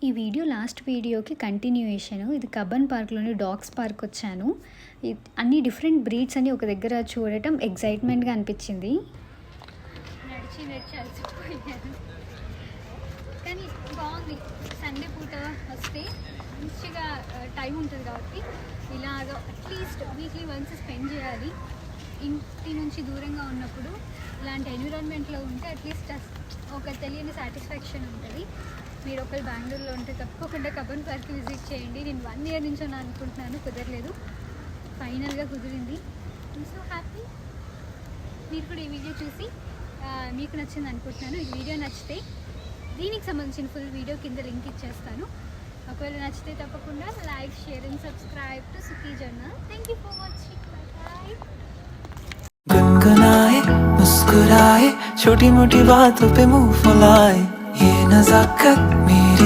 ఈ video last వీడియోకి continuation. ఇది కబ్బన్ పార్క్‌లోని డాగ్స్ పార్క్ వచ్చాను. అన్ని డిఫరెంట్ బ్రీడ్స్ అని ఒక దగ్గర చూడటం ఎక్సైట్‌మెంట్‌గా అనిపించింది. నడిచి నడిచి అలసిపోయాను. కానీ బాగుంది. సండే పూట వస్తే మంచిగా టైం ఉంటుంది కాబట్టి ఇలాగ అట్లీస్ట్ వీక్లీ వన్స్ స్పెండ్ చేయాలి. ఇంటి నుంచి దూరంగా ఉన్నప్పుడు ఇలాంటి ఎన్విరాన్మెంట్లో ఉంటే అట్లీస్ట్ ఒక తెలియని సాటిస్ఫాక్షన్ ఉంటుంది. మీరు ఒకళ్ళు బెంగళూరులో ఉంటే తప్పకుండా కబ్బన్ పార్క్ విజిట్ చేయండి. నేను 1 year నుంచి అనుకుంటున్నాను, కుదరలేదు. ఫైనల్గా కుదిరింది. I'm so happy. మీరు కూడా ఈ వీడియో చూసి మీకు నచ్చింది అనుకుంటున్నాను. ఈ వీడియో నచ్చితే దీనికి సంబంధించిన ఫుల్ వీడియో కింద లింక్ ఇచ్చేస్తాను. ఒకవేళ నచ్చితే తప్పకుండా like, share and subscribe to Sukhi journal. Thank you for watching. Bye. गुनगुनाए मुस्कुराए छोटी मोटी बातों पे मुंह फुलाए ये नजाकत मेरी